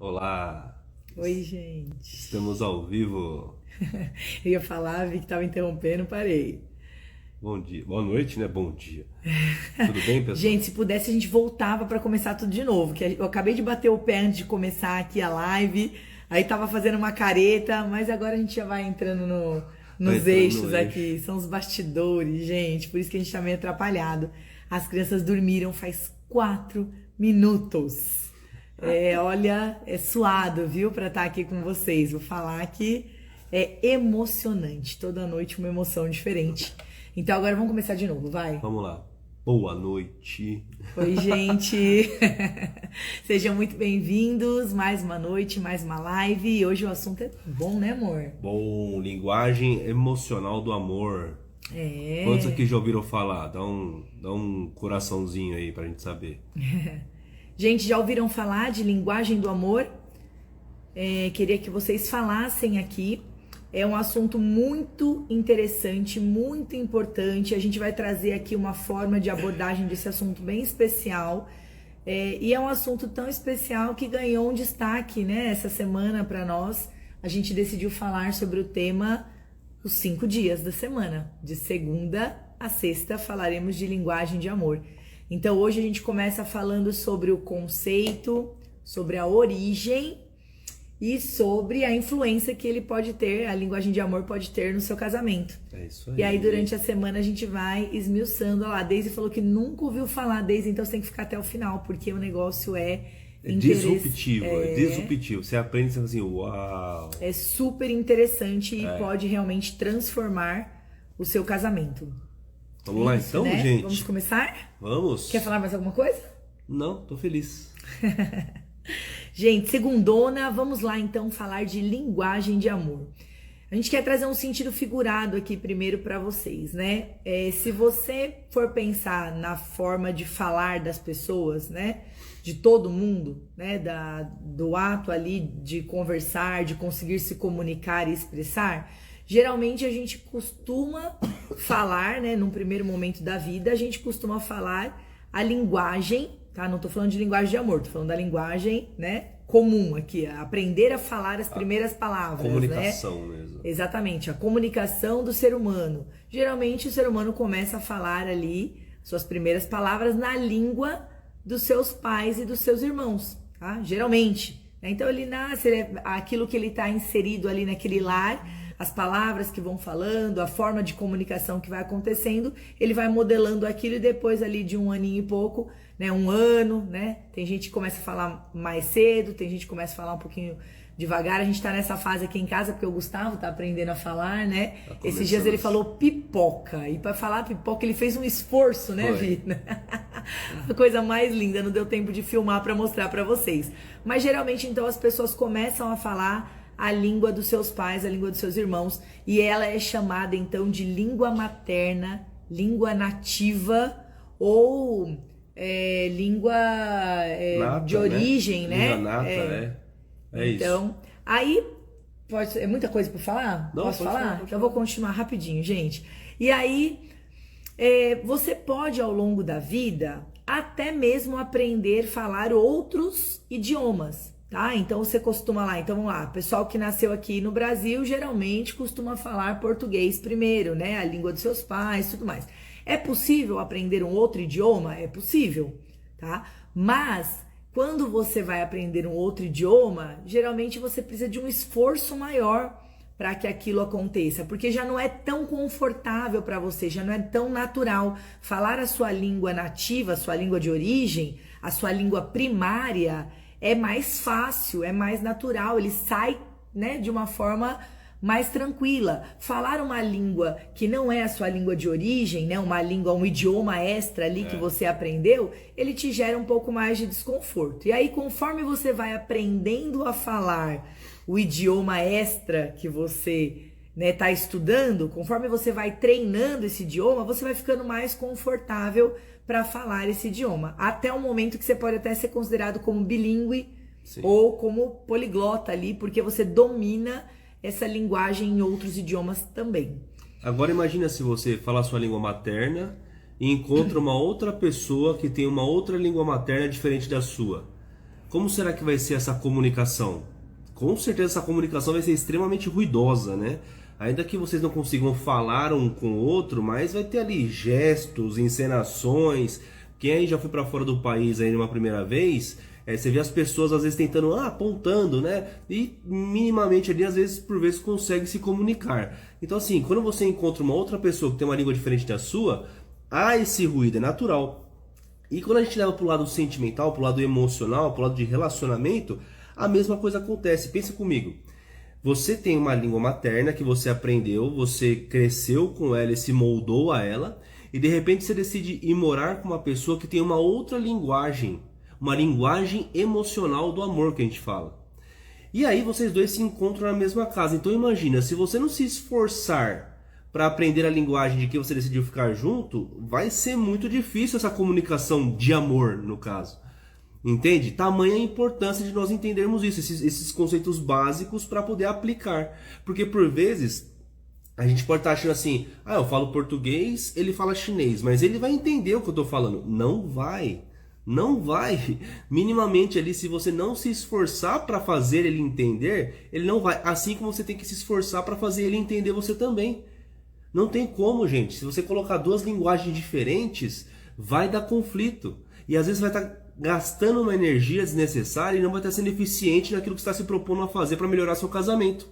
Olá, Oi, gente. estamos ao vivo. Eu ia falar, vi que tava interrompendo, parei. Bom dia, boa noite, né? Bom dia. Tudo bem, pessoal? Gente, se pudesse a gente voltava pra começar tudo de novo, que eu acabei de bater o pé antes de começar aqui a live, aí tava fazendo uma careta, mas agora a gente já vai entrando Vai nos entrando eixos no eixo. aqui, são os bastidores, gente, por isso que a gente tá meio atrapalhado. As crianças dormiram faz 4 minutos. Olha, é suado, viu, pra estar aqui com vocês. Vou falar que é emocionante. Toda noite uma emoção diferente. Então agora vamos começar de novo, vai. Vamos lá. Boa noite. Oi, gente. Sejam muito bem-vindos. Mais uma noite, mais uma live. E hoje o assunto é bom, né, amor? Bom, linguagem emocional do amor. É. Quantos aqui já ouviram falar? Dá um coraçãozinho aí pra gente saber. Gente, já ouviram falar de linguagem do amor? Queria que vocês falassem aqui. É um assunto muito interessante, muito importante. A gente vai trazer aqui uma forma de abordagem desse assunto bem especial. E é um assunto tão especial que ganhou um destaque, né? Essa semana para nós. A gente decidiu falar sobre o tema os 5 dias da semana. De segunda a sexta falaremos de linguagem de amor. Então hoje a gente começa falando sobre o conceito, sobre a origem e sobre a influência que ele pode ter, a linguagem de amor pode ter no seu casamento. É isso aí. E aí durante a semana a gente vai esmiuçando. Olha lá, a Daisy falou que nunca ouviu falar, Daisy, então você tem que ficar até o final, porque o negócio é Disruptivo, é disruptivo. Você aprende e você fala assim, uau. É super interessante e pode realmente transformar o seu casamento. Vamos lá Isso, então, né? gente? Vamos começar? Vamos? Quer falar mais alguma coisa? Não, tô feliz. Gente, segundona, vamos lá então falar de linguagem de amor. A gente quer trazer um sentido figurado aqui primeiro para vocês, né? Se você for pensar na forma de falar das pessoas, né? De todo mundo, né? Do ato ali de conversar, de conseguir se comunicar e expressar, geralmente a gente costuma falar, né? Num primeiro momento da vida, a gente costuma falar a linguagem, tá? Não tô falando de linguagem de amor, tô falando da linguagem, né? Comum aqui, aprender a falar as primeiras palavras, Comunicação né? mesmo. Exatamente, a comunicação do ser humano. Geralmente o ser humano começa a falar ali suas primeiras palavras na língua dos seus pais e dos seus irmãos, tá? Geralmente. Então ele nasce, aquilo que ele está inserido ali naquele lar, as palavras que vão falando, a forma de comunicação que vai acontecendo, ele vai modelando aquilo e depois ali de um aninho e pouco, né, um ano, né? Tem gente que começa a falar mais cedo, tem gente que começa a falar um pouquinho devagar. A gente tá nessa fase aqui em casa porque o Gustavo tá aprendendo a falar, né? Esses dias ele falou pipoca. E para falar pipoca ele fez um esforço, né, Vina? A coisa mais linda, não deu tempo de filmar para mostrar para vocês. Mas geralmente então as pessoas começam a falar a língua dos seus pais, a língua dos seus irmãos, e ela é chamada então de língua materna, língua nativa ou língua Nata, de origem, né? Língua nata, é isso. Então, aí é muita coisa para falar? Não, Posso pode falar? falar, pode Então eu vou continuar rapidinho, gente. E aí você pode ao longo da vida até mesmo aprender a falar outros idiomas. Tá? Então você costuma lá, então vamos lá, pessoal que nasceu aqui no Brasil geralmente costuma falar português primeiro, né? A língua dos seus pais, tudo mais. É possível aprender um outro idioma? É possível, tá? Mas quando você vai aprender um outro idioma, geralmente você precisa de um esforço maior para que aquilo aconteça, porque já não é tão confortável para você, já não é tão natural falar a sua língua nativa, a sua língua de origem, a sua língua primária. É mais fácil, é mais natural, ele sai, né, de uma forma mais tranquila. Falar uma língua que não é a sua língua de origem, né, uma língua, um idioma extra ali que você aprendeu, ele te gera um pouco mais de desconforto. E aí, conforme você vai aprendendo a falar o idioma extra que você tá estudando, conforme você vai treinando esse idioma, você vai ficando mais confortável para falar esse idioma. Até o momento que você pode até ser considerado como bilíngue ou como poliglota ali, porque você domina essa linguagem em outros idiomas também. Agora imagina se você fala a sua língua materna e encontra uma outra pessoa que tem uma outra língua materna diferente da sua. como será que vai ser essa comunicação? Com certeza essa comunicação vai ser extremamente ruidosa, né? Ainda que vocês não consigam falar um com o outro, mas vai ter ali gestos, encenações. Quem aí já foi para fora do país aí numa primeira vez, você vê as pessoas às vezes tentando, apontando, né? E minimamente ali, às vezes, por vezes, consegue se comunicar. Então assim, quando você encontra uma outra pessoa que tem uma língua diferente da sua, há esse ruído, é natural. E quando a gente leva para o lado sentimental, para o lado emocional, para o lado de relacionamento, a mesma coisa acontece. Pensa comigo. Você tem uma língua materna que você aprendeu, você cresceu com ela e se moldou a ela, e de repente você decide ir morar com uma pessoa que tem uma outra linguagem, uma linguagem emocional do amor que a gente fala. E aí vocês dois se encontram na mesma casa. Então imagina, se você não se esforçar para aprender a linguagem de que você decidiu ficar junto, vai ser muito difícil essa comunicação de amor, no caso. Entende? Tamanha a importância de nós entendermos isso, esses conceitos básicos para poder aplicar. Porque por vezes a gente pode estar achando assim, eu falo português, ele fala chinês, mas ele vai entender o que eu estou falando. Não vai. Não vai. Minimamente ali, se você não se esforçar para fazer ele entender, ele não vai. Assim como você tem que se esforçar para fazer ele entender você também. Não tem como, gente. Se você colocar duas linguagens diferentes, vai dar conflito. E às vezes vai estar gastando uma energia desnecessária e não vai estar sendo eficiente naquilo que você está se propondo a fazer para melhorar seu casamento.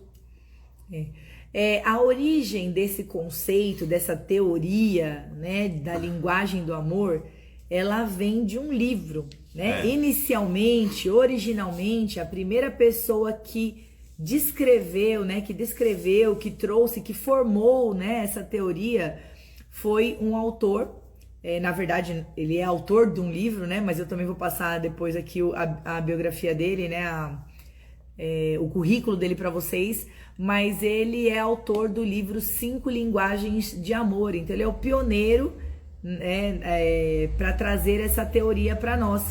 A origem desse conceito, dessa teoria, né, da linguagem do amor, ela vem de um livro, né? Inicialmente, originalmente, a primeira pessoa que descreveu, né, que trouxe, que formou, né, essa teoria foi um autor. Na verdade, ele é autor de um livro, né? Mas eu também vou passar depois aqui a biografia dele, né? O currículo dele para vocês. Mas ele é autor do livro 5 Linguagens de Amor. Então, ele é o pioneiro, né, para trazer essa teoria para nós.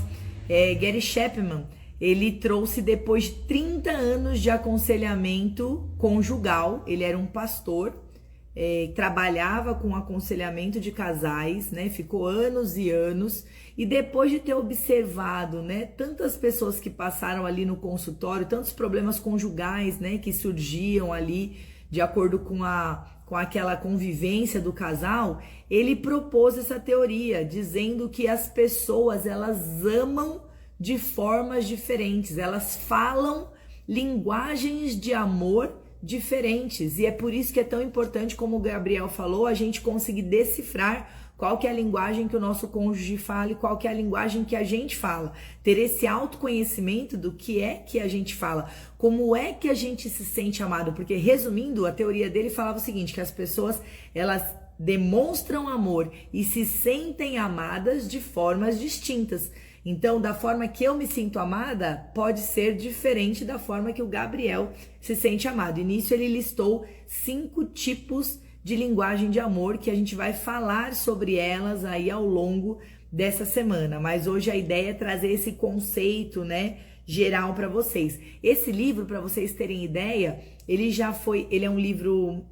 Gary Chapman, ele trouxe depois de 30 anos de aconselhamento conjugal. Ele era um pastor. Trabalhava com aconselhamento de casais, né? Ficou anos e anos, e depois de ter observado, né, tantas pessoas que passaram ali no consultório, tantos problemas conjugais, né, que surgiam ali de acordo com aquela convivência do casal, ele propôs essa teoria, dizendo que as pessoas, elas amam de formas diferentes, elas falam linguagens de amor diferentes, e é por isso que é tão importante, como o Gabriel falou, a gente conseguir decifrar qual que é a linguagem que o nosso cônjuge fala e qual que é a linguagem que a gente fala, ter esse autoconhecimento do que é que a gente fala, como é que a gente se sente amado, porque resumindo, a teoria dele falava o seguinte, que as pessoas, elas demonstram amor e se sentem amadas de formas distintas. Então, da forma que eu me sinto amada, pode ser diferente da forma que o Gabriel se sente amado. E nisso ele listou 5 tipos de linguagem de amor que a gente vai falar sobre elas aí ao longo dessa semana. Mas hoje a ideia é trazer esse conceito, né, geral para vocês. Esse livro, para vocês terem ideia, ele é um livro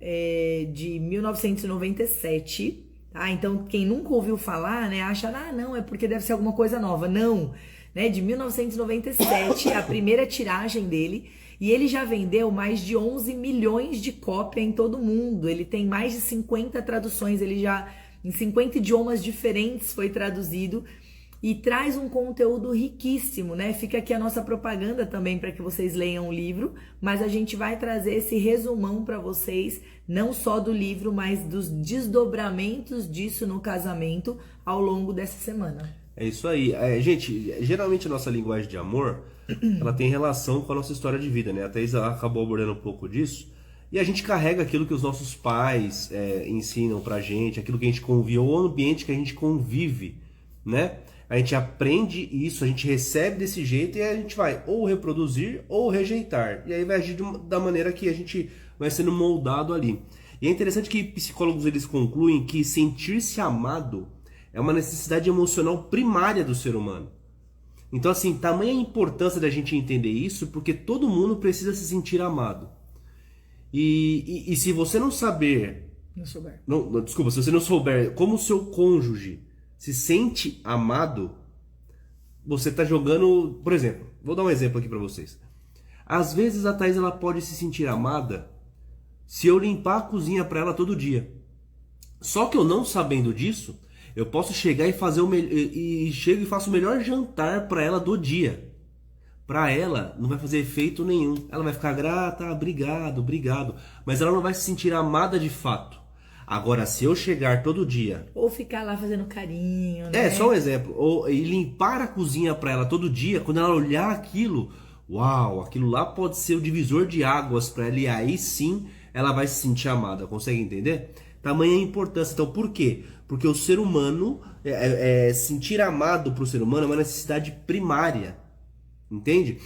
de 1997. Então, quem nunca ouviu falar, né, acha, não, é porque deve ser alguma coisa nova. Não, né, de 1997, a primeira tiragem dele, e ele já vendeu mais de 11 milhões de cópias em todo o mundo. Ele tem mais de 50 traduções, ele já, em 50 idiomas diferentes, foi traduzido, e traz um conteúdo riquíssimo, né? Fica aqui a nossa propaganda também para que vocês leiam o livro, mas a gente vai trazer esse resumão para vocês, não só do livro, mas dos desdobramentos disso no casamento ao longo dessa semana. É isso aí. Gente, geralmente a nossa linguagem de amor, ela tem relação com a nossa história de vida, né? A Thaís acabou abordando um pouco disso. E a gente carrega aquilo que os nossos pais ensinam pra gente, aquilo que a gente convive, ou o ambiente que a gente convive, né? A gente aprende isso, a gente recebe desse jeito e a gente vai ou reproduzir ou rejeitar. E aí vai agir da maneira que a gente vai sendo moldado ali. E é interessante que psicólogos eles concluem que sentir-se amado é uma necessidade emocional primária do ser humano. Então assim, tamanha a importância da gente entender isso, porque todo mundo precisa se sentir amado. E se você não saber... se você não souber como o seu cônjuge se sente amado, você tá jogando, por exemplo, vou dar um exemplo aqui pra vocês. Às vezes a Thaís ela pode se sentir amada se eu limpar a cozinha pra ela todo dia. Só que eu não sabendo disso, eu posso chegar e fazer e chego e faço o melhor jantar pra ela do dia. Pra ela não vai fazer efeito nenhum. Ela vai ficar grata, obrigado, obrigado, mas ela não vai se sentir amada de fato. Agora, se eu chegar todo dia... Ou ficar lá fazendo carinho, né? Só um exemplo. E limpar a cozinha pra ela todo dia, quando ela olhar aquilo, uau, aquilo lá pode ser o divisor de águas pra ela. E aí sim, ela vai se sentir amada. Consegue entender? Tamanha importância. Então, por quê? Porque o ser humano, sentir amado pro ser humano é uma necessidade primária. Entende?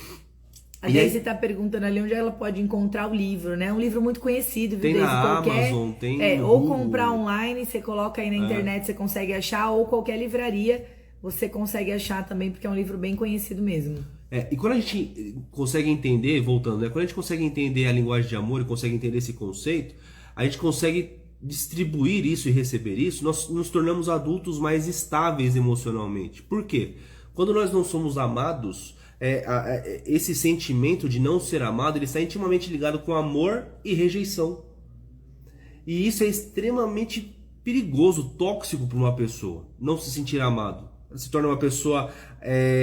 A Daisy está perguntando ali onde ela pode encontrar o livro, né? Um livro muito conhecido, viu, tem Daisy? na Amazon, tem no ou Google. comprar online, você coloca aí na internet, você consegue achar, ou qualquer livraria você consegue achar também, porque é um livro bem conhecido mesmo. E quando a gente consegue entender, voltando, né? Quando a gente consegue entender a linguagem de amor e consegue entender esse conceito, a gente consegue distribuir isso e receber isso, nós nos tornamos adultos mais estáveis emocionalmente. Por quê? Quando nós não somos amados... esse sentimento de não ser amado, ele está intimamente ligado com amor e rejeição. E isso é extremamente perigoso, tóxico para uma pessoa, não se sentir amado. Ela se torna uma pessoa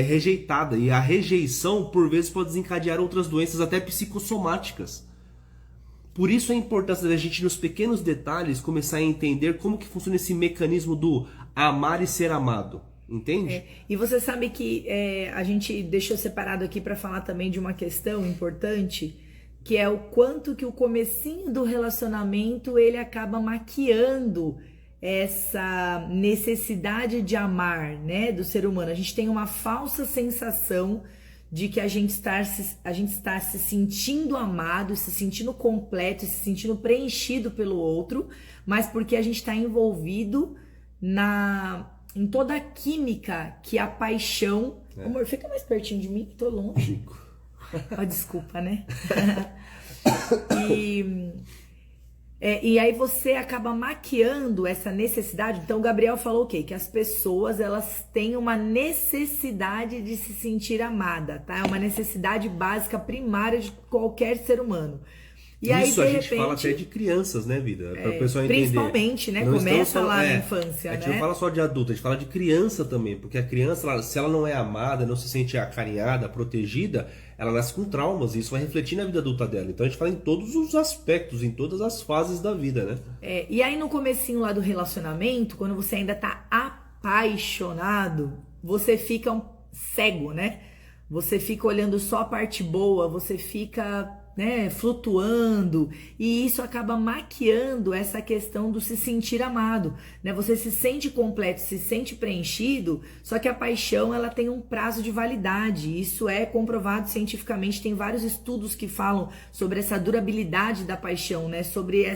rejeitada, e a rejeição por vezes pode desencadear outras doenças até psicossomáticas. Por isso a importância da gente, nos pequenos detalhes, começar a entender como que funciona esse mecanismo do amar e ser amado. Entende? E você sabe que a gente deixou separado aqui para falar também de uma questão importante, que é o quanto que o comecinho do relacionamento ele acaba maquiando essa necessidade de amar, né, do ser humano. A gente tem uma falsa sensação de que a gente está se sentindo amado, se sentindo completo, se sentindo preenchido pelo outro, mas porque a gente está envolvido em toda a química que a paixão... Amor, fica mais pertinho de mim, que tô longe. Desculpa, né? E aí você acaba maquiando essa necessidade. Então o Gabriel falou o quê? Que as pessoas, elas têm uma necessidade de se sentir amada, tá? É uma necessidade básica, primária de qualquer ser humano. E isso aí, a gente fala até de crianças, né, vida? Para o pessoal entender. Principalmente, né? Começa lá na infância, A gente né? não fala só de adulto, a gente fala de criança também. Porque a criança, se ela não é amada, não se sente acarinhada, protegida, ela nasce com traumas. E isso vai refletir na vida adulta dela. Então a gente fala em todos os aspectos, em todas as fases da vida, né? E aí no comecinho lá do relacionamento, quando você ainda tá apaixonado, você fica cego, né? Você fica olhando só a parte boa, você fica... flutuando, e isso acaba maquiando essa questão do se sentir amado, né? Você se sente completo, se sente preenchido, só que a paixão ela tem um prazo de validade, isso é comprovado cientificamente, tem vários estudos que falam sobre essa durabilidade da paixão, né? Sobre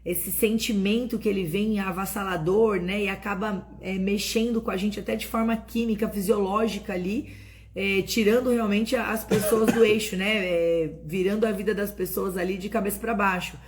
esse sentimento que ele vem avassalador, né? E acaba mexendo com a gente até de forma química, fisiológica ali, tirando realmente as pessoas do eixo, né? Virando a vida das pessoas ali de cabeça para baixo.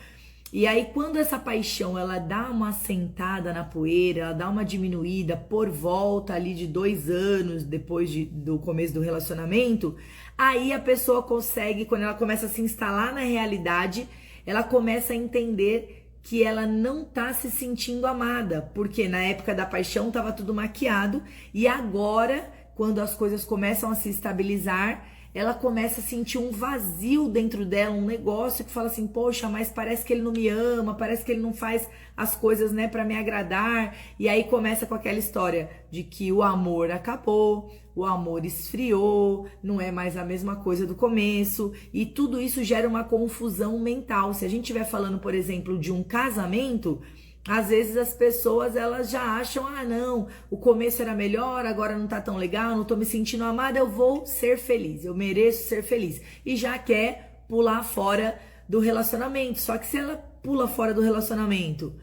E aí, quando essa paixão ela dá uma assentada na poeira, ela dá uma diminuída por volta ali de 2 anos depois do começo do relacionamento, aí a pessoa consegue, quando ela começa a se instalar na realidade, ela começa a entender que ela não tá se sentindo amada, porque na época da paixão tava tudo maquiado, e agora... quando as coisas começam a se estabilizar, ela começa a sentir um vazio dentro dela, um negócio que fala assim, poxa, mas parece que ele não me ama, parece que ele não faz as coisas, né, para me agradar. E aí começa com aquela história de que o amor acabou, o amor esfriou, não é mais a mesma coisa do começo, e tudo isso gera uma confusão mental. Se a gente estiver falando, por exemplo, de um casamento... às vezes as pessoas elas já acham, não, o começo era melhor, agora não tá tão legal, não tô me sentindo amada, eu vou ser feliz, eu mereço ser feliz. E já quer pular fora do relacionamento. Só que se ela pula fora do relacionamento,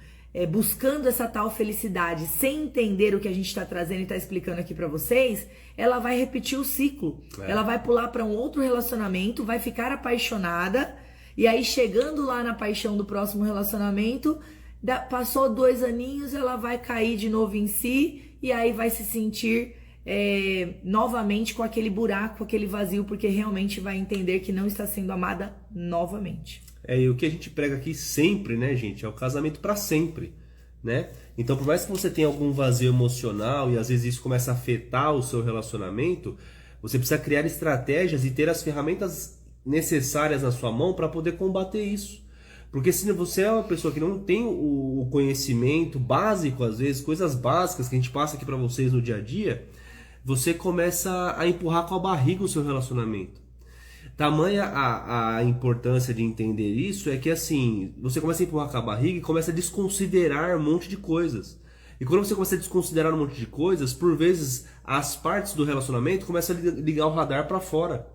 buscando essa tal felicidade, sem entender o que a gente tá trazendo e tá explicando aqui pra vocês, ela vai repetir o ciclo. Ela vai pular pra um outro relacionamento, vai ficar apaixonada, e aí chegando lá na paixão do próximo relacionamento... passou 2 aninhos, ela vai cair de novo em si e aí vai se sentir novamente com aquele buraco, aquele vazio, porque realmente vai entender que não está sendo amada novamente. E o que a gente prega aqui sempre, né, gente, é o casamento para sempre, né? Então, por mais que você tenha algum vazio emocional e às vezes isso começa a afetar o seu relacionamento, você precisa criar estratégias e ter as ferramentas necessárias na sua mão para poder combater isso. Porque se você é uma pessoa que não tem o conhecimento básico, às vezes, coisas básicas que a gente passa aqui para vocês no dia a dia, você começa a empurrar com a barriga o seu relacionamento. Tamanha a importância de entender isso é que assim, você começa a empurrar com a barriga e começa a desconsiderar um monte de coisas. E quando você começa a desconsiderar um monte de coisas, por vezes as partes do relacionamento começam a ligar o radar para fora.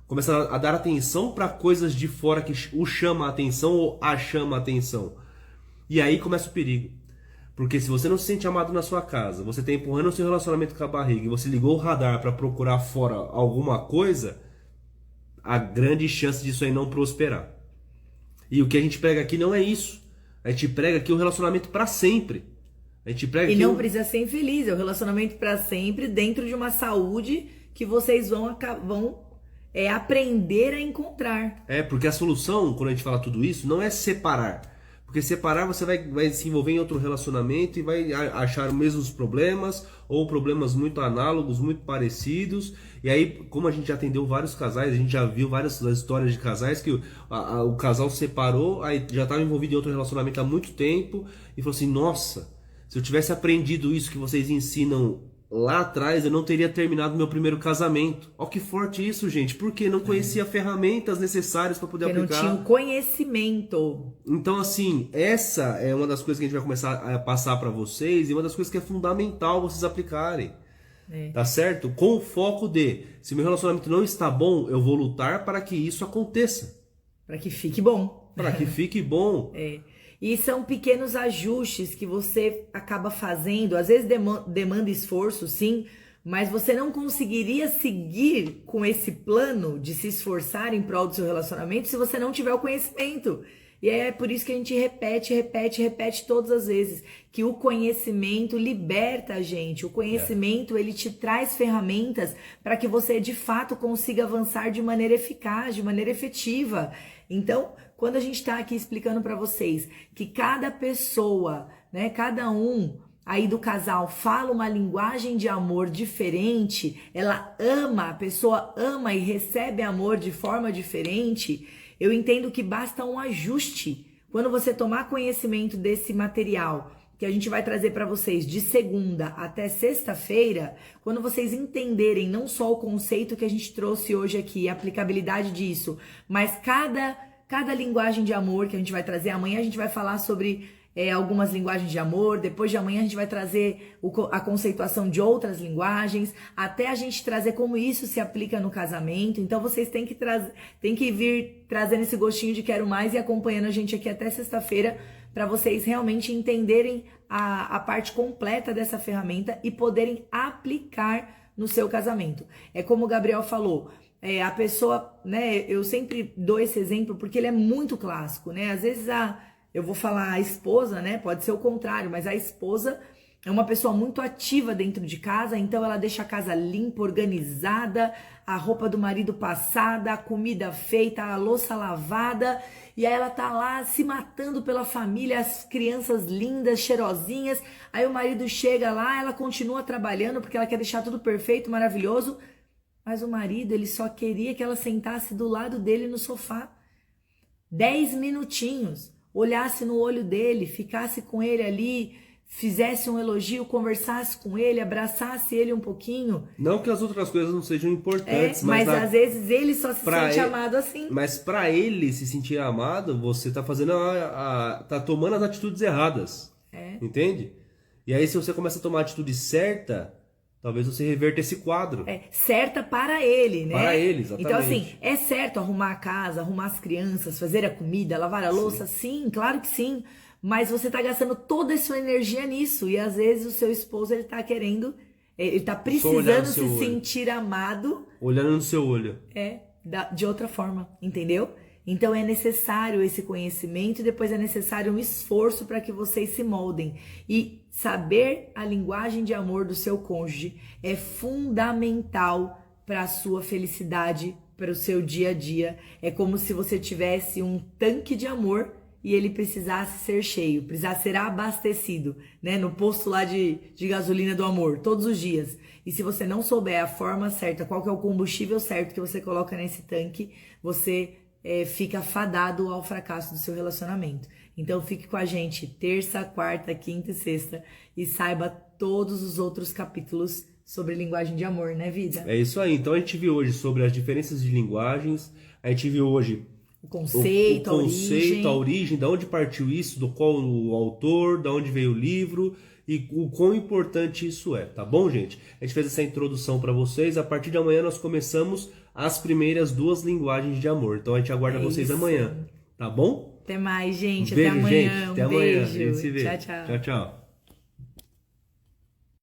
Começa a dar atenção para coisas de fora que o chama a atenção ou a chama a atenção. E aí começa o perigo. Porque se você não se sente amado na sua casa, você está empurrando o seu relacionamento com a barriga e você ligou o radar para procurar fora alguma coisa, a grande chance disso aí não prosperar. E o que a gente prega aqui não é isso. A gente prega aqui o relacionamento para sempre. A gente prega e não precisa ser infeliz, é o relacionamento para sempre dentro de uma saúde que vocês vão aprender a encontrar. Porque a solução, quando a gente fala tudo isso, não é separar. Porque separar você vai se envolver em outro relacionamento e vai achar os mesmos problemas ou problemas muito análogos, muito parecidos. E aí, como a gente já atendeu vários casais, a gente já viu várias histórias de casais que o casal separou, aí já estava envolvido em outro relacionamento há muito tempo e falou assim, nossa, se eu tivesse aprendido isso que vocês ensinam lá atrás, eu não teria terminado meu primeiro casamento. Olha que forte isso, gente. Porque não conhecia ferramentas necessárias para poder aplicar. Não tinha o conhecimento. Então, assim, essa é uma das coisas que a gente vai começar a passar para vocês e uma das coisas que é fundamental vocês aplicarem. Tá certo? Com o foco de, se meu relacionamento não está bom, eu vou lutar para que isso aconteça. Para que fique bom. Para que fique bom. E são pequenos ajustes que você acaba fazendo, às vezes demanda esforço, sim, mas você não conseguiria seguir com esse plano de se esforçar em prol do seu relacionamento se você não tiver o conhecimento. E é por isso que a gente repete todas as vezes, que o conhecimento liberta a gente. O conhecimento, ele te traz ferramentas para que você, de fato, consiga avançar de maneira eficaz, de maneira efetiva. Então, quando a gente está aqui explicando para vocês que cada pessoa, né, cada um aí do casal fala uma linguagem de amor diferente, ela ama, a pessoa ama e recebe amor de forma diferente, eu entendo que basta um ajuste. Quando você tomar conhecimento desse material que a gente vai trazer para vocês de segunda até sexta-feira, quando vocês entenderem não só o conceito que a gente trouxe hoje aqui, a aplicabilidade disso, mas cada linguagem de amor que a gente vai trazer, amanhã a gente vai falar sobre algumas linguagens de amor, depois de amanhã a gente vai trazer a conceituação de outras linguagens, até a gente trazer como isso se aplica no casamento. Então vocês têm que vir trazendo esse gostinho de quero mais e acompanhando a gente aqui até sexta-feira, para vocês realmente entenderem a parte completa dessa ferramenta e poderem aplicar no seu casamento. É como o Gabriel falou, a pessoa, né, eu sempre dou esse exemplo porque ele é muito clássico, né? Às vezes eu vou falar a esposa, né? Pode ser o contrário, mas a esposa é uma pessoa muito ativa dentro de casa, então ela deixa a casa limpa, organizada, a roupa do marido passada, a comida feita, a louça lavada, e aí ela tá lá se matando pela família, as crianças lindas, cheirosinhas, aí o marido chega lá, ela continua trabalhando porque ela quer deixar tudo perfeito, maravilhoso, mas o marido, ele só queria que ela sentasse do lado dele no sofá, 10 minutinhos, olhasse no olho dele, ficasse com ele ali, fizesse um elogio, conversasse com ele, abraçasse ele um pouquinho. Não que as outras coisas não sejam importantes, mas às vezes ele só se sente amado assim. Mas para ele se sentir amado, você tá fazendo tá tomando as atitudes erradas. Entende? E aí se você começa a tomar a atitude certa, talvez você reverta esse quadro. Certa para ele, né? Para ele, exatamente. Então assim, é certo arrumar a casa, arrumar as crianças, fazer a comida, lavar a louça? Sim, claro que sim. Mas você tá gastando toda a sua energia nisso. E às vezes o seu esposo, ele tá precisando se sentir amado. Olhando no seu olho. De outra forma, entendeu? Então é necessário esse conhecimento e depois é necessário um esforço para que vocês se moldem. E saber a linguagem de amor do seu cônjuge é fundamental para a sua felicidade, para o seu dia a dia. É como se você tivesse um tanque de amor e ele precisasse ser cheio, precisasse ser abastecido, né? No posto lá de gasolina do amor, todos os dias. E se você não souber a forma certa, qual que é o combustível certo que você coloca nesse tanque, você fica fadado ao fracasso do seu relacionamento. Então fique com a gente terça, quarta, quinta e sexta e saiba todos os outros capítulos sobre linguagem de amor, né, vida? É isso aí. Então a gente viu hoje sobre as diferenças de linguagens, a gente viu hoje o conceito, a origem, de onde partiu isso, do qual o autor, de onde veio o livro e o quão importante isso é, tá bom, gente? A gente fez essa introdução para vocês. A partir de amanhã nós começamos as primeiras 2 linguagens de amor. Então a gente aguarda vocês amanhã, tá bom? Até mais, gente. Beijo, até amanhã. Gente. Até um amanhã. beijo. A gente se vê. Tchau, tchau. Tchau, tchau.